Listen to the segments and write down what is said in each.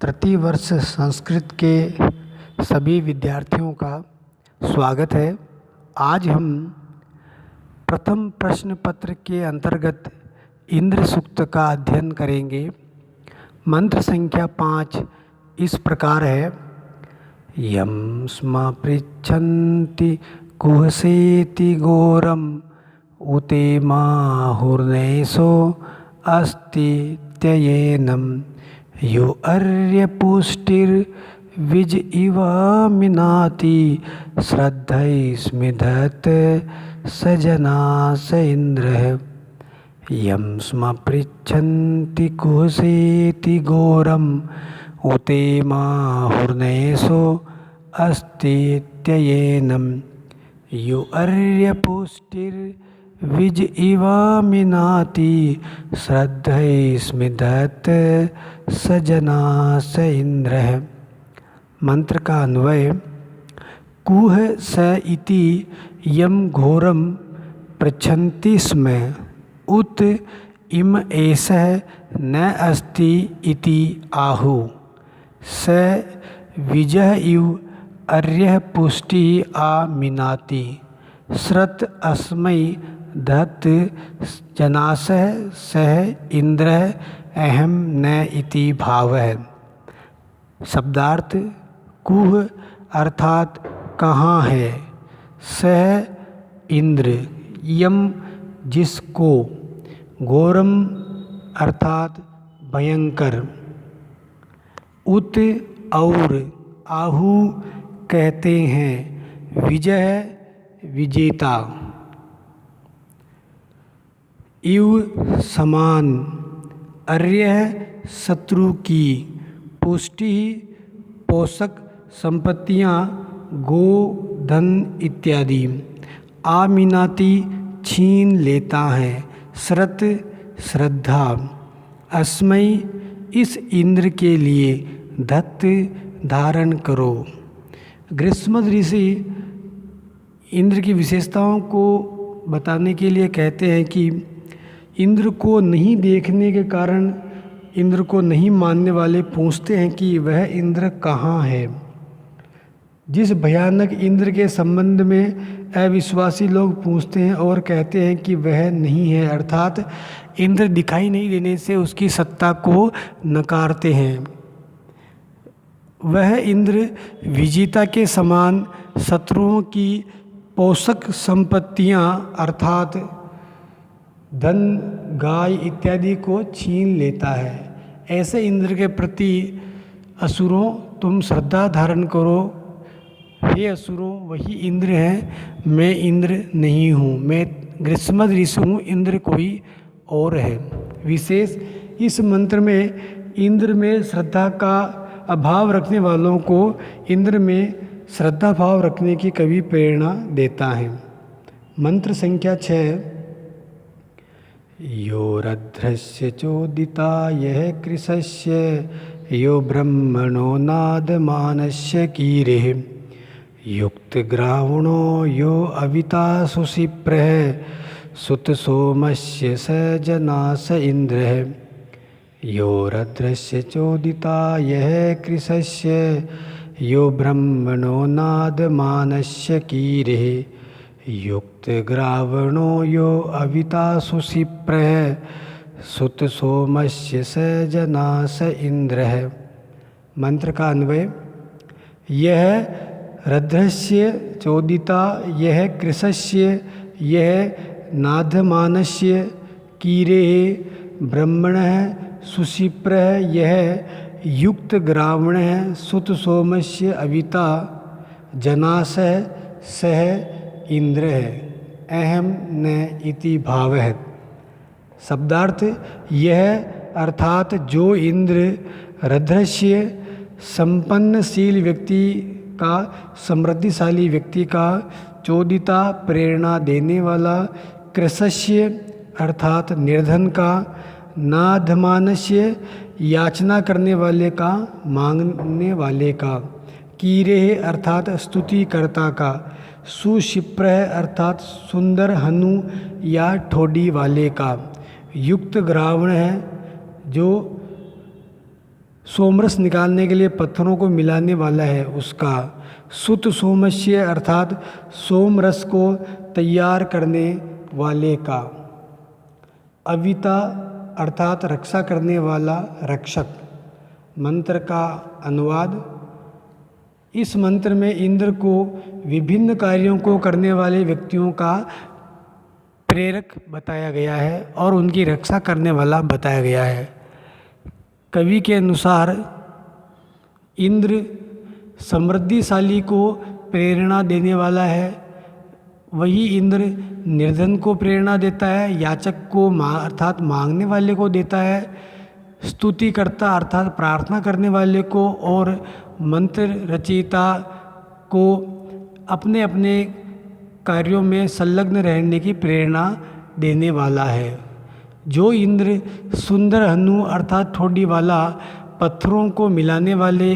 तृतीय वर्ष संस्कृत के सभी विद्यार्थियों का स्वागत है। आज हम प्रथम प्रश्न पत्र के अंतर्गत इंद्र सूक्त का अध्ययन करेंगे। मंत्र संख्या 5 इस प्रकार है। यम स्म पृच्छन्ति कुहसेति घोरम उते माहुर्नैषो अस्ति त्ययेनम यो अर्यपुष्टिर्विज इव मिनाति श्रद्धैस्मिधत् स जना स इन्द्रः। यं स्म पृच्छन्ति कुहसेति घोरम उते माहुर्नैषो अस्ति त्ययेनम यो अर्यपुष्टिर्विज इव मिनाति श्रद्धैस्मिधत् स जना स इन्द्रः। मंत्र का अन्वय। कुह स इति यम घोरम पृच्छन्ति स्म उत इम एषः न अस्ति इति आहु स विजः इव अर्यः पुष्टिः आ मिनाति श्रत अस्मै धत् जनासः सह इन्द्रः अहम न इति भावः। शब्दार्थ। कुह अर्थात कहाँ है, सह इंद्र यम जिसको, घोरम अर्थात भयंकर, उत और आहु कहते हैं, विजय विजेता, इव समान, अर्य शत्रु की, पुष्टि पोषक संपत्तियां, गो धन इत्यादि, आमिनाति छीन लेता है, श्रत श्रद्धा, अस्मै इस इंद्र के लिए, धत्त धारण करो। ग्रीष्म ऋषि इंद्र की विशेषताओं को बताने के लिए कहते हैं कि इंद्र को नहीं देखने के कारण इंद्र को नहीं मानने वाले पूछते हैं कि वह इंद्र कहाँ है। जिस भयानक इंद्र के संबंध में अविश्वासी लोग पूछते हैं और कहते हैं कि वह नहीं है, अर्थात इंद्र दिखाई नहीं देने से उसकी सत्ता को नकारते हैं। वह इंद्र विजेता के समान शत्रुओं की पोषक संपत्तियां अर्थात धन, गाय इत्यादि को छीन लेता है। ऐसे इंद्र के प्रति असुरों तुम श्रद्धा धारण करो। हे असुरों, वही इंद्र है, मैं इंद्र नहीं हूँ, मैं ग्रीष्म ऋषि हूँ, इंद्र कोई और है। विशेष इस मंत्र में इंद्र में श्रद्धा का अभाव रखने वालों को इंद्र में श्रद्धा भाव रखने की कवि प्रेरणा देता है। मंत्र संख्या 6। यो रध्रस्य चोदिता यह कृशस्य यो ब्रह्मणो नादमानस्य कीरेः युक्त ग्रावणो यो अविता सुशिप्रः सुत सोमस्य स जना स इन्द्रः। यो रध्रस्य चोदिता यह कृशस्य यो ब्रह्मणो नादमानस्य कीरेः युक्त ग्रावणो यो अविता सुशिप्रः सुत सोमस्य स जना स इन्द्रः। मंत्र का अन्वय। यह रध्रस्य चोदिता यह कृशस्य यह नादमानस्य कीरेः ब्रह्मणः सुशिप्रः यह युक्त ग्रावणः सुत सोमस्य अविता जनासः सह इंद्र है, अहम न इति भावः। शब्दार्थ। यह अर्थात जो इंद्र रध्रस्य संपन्नशील व्यक्ति का, समृद्धिशाली व्यक्ति का, चोदिता प्रेरणा देने वाला, कृशस्य अर्थात निर्धन का, नाधमानस्य याचना करने वाले का, मांगने वाले का, कीरेः अर्थात स्तुतिकर्ता का, सुशिप्रः अर्थात सुंदर हनु या ठोडी वाले का, युक्त ग्रावण है जो सोमरस निकालने के लिए पत्थरों को मिलाने वाला है उसका। सुत सोमस्य अर्थात सोमरस को तैयार करने वाले का। अविता अर्थात रक्षा करने वाला, रक्षक। मंत्र का अनुवाद। इस मंत्र में इंद्र को विभिन्न कार्यों को करने वाले व्यक्तियों का प्रेरक बताया गया है और उनकी रक्षा करने वाला बताया गया है। कवि के अनुसार इंद्र समृद्धिशाली को प्रेरणा देने वाला है, वही इंद्र निर्धन को प्रेरणा देता है, याचक को अर्थात मांगने वाले को देता है, स्तुतिकर्ता अर्थात प्रार्थना करने वाले को, और मंत्र रचयिता को अपने अपने कार्यों में संलग्न रहने की प्रेरणा देने वाला है। जो इंद्र सुंदर हनु अर्थात ठोड़ी वाला, पत्थरों को मिलाने वाले,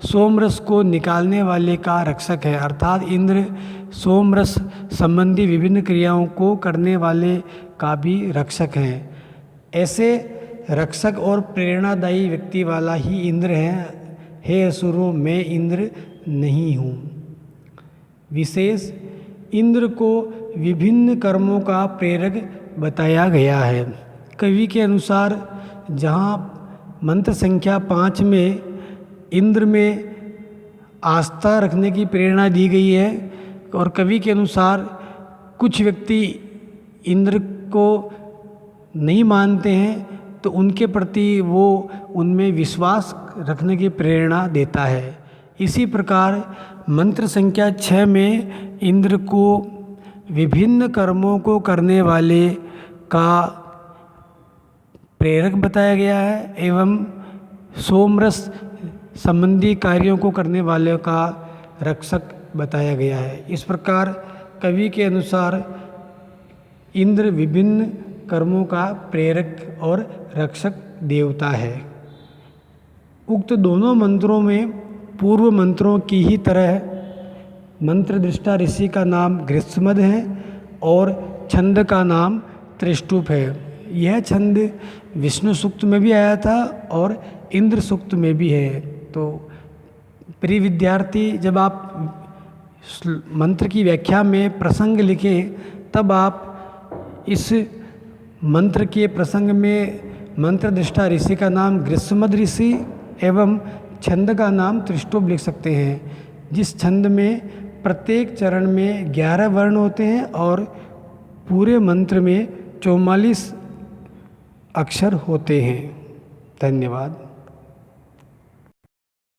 सोमरस को निकालने वाले का रक्षक है, अर्थात इंद्र सोमरस संबंधी विभिन्न क्रियाओं को करने वाले का भी रक्षक है। ऐसे रक्षक और प्रेरणादायी व्यक्ति वाला ही इंद्र है। हे असुरों, मैं इंद्र नहीं हूँ। विशेष इंद्र को विभिन्न कर्मों का प्रेरक बताया गया है। कवि के अनुसार जहाँ मंत्र संख्या 5 में इंद्र में आस्था रखने की प्रेरणा दी गई है, और कवि के अनुसार कुछ व्यक्ति इंद्र को नहीं मानते हैं तो उनके प्रति वो उनमें विश्वास रखने की प्रेरणा देता है। इसी प्रकार मंत्र संख्या 6 में इंद्र को विभिन्न कर्मों को करने वाले का प्रेरक बताया गया है एवं सोमरस संबंधी कार्यों को करने वाले का रक्षक बताया गया है। इस प्रकार कवि के अनुसार इंद्र विभिन्न कर्मों का प्रेरक और रक्षक देवता है। उक्त दोनों मंत्रों में पूर्व मंत्रों की ही तरह मंत्रदृष्टा ऋषि का नाम गृत्समद है और छंद का नाम त्रिष्टुप है। यह छंद विष्णु सूक्त में भी आया था और इंद्र सूक्त में भी है। तो प्रिय विद्यार्थी, जब आप मंत्र की व्याख्या में प्रसंग लिखें तब आप इस मंत्र के प्रसंग में मंत्रदृष्टा ऋषि का नाम गृत्समद ऋषि एवं छंद का नाम त्रिष्टुप लिख सकते हैं, जिस छंद में प्रत्येक चरण में 11 वर्ण होते हैं और पूरे मंत्र में 44 अक्षर होते हैं। धन्यवाद।